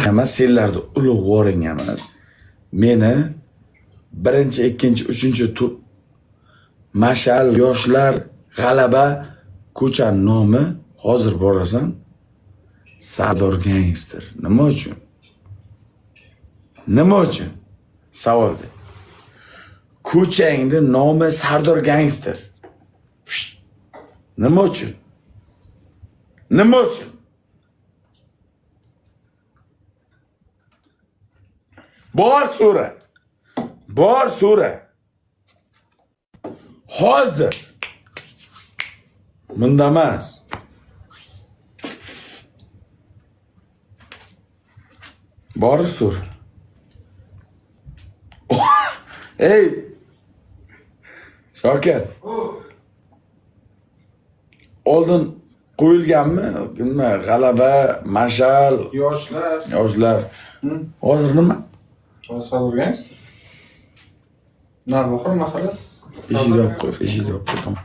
emas, senlarni ulug'voring emas. Meni birinchi, ikkinchi, uchinchi tur mashal, yoshlar, g'alaba ko'chani nomi hozir borasan. Sardor Gangster. Nima uchun? Nima uchun? Savol ber. Ko'changning nomi Sardor Gangster. Nima uchun? Nima uchun? Bor so'ra. Bor so'ra. Hozir. Bunda emas. Bor so'ra. Ey! Shokir. Oldin qo'yilganmi? Nima? G'alaba, mashal, yoshlar. Hozir nima? Sardor Gangster. Navohir mahallasi. Eshikni yopib qo'y, tamom.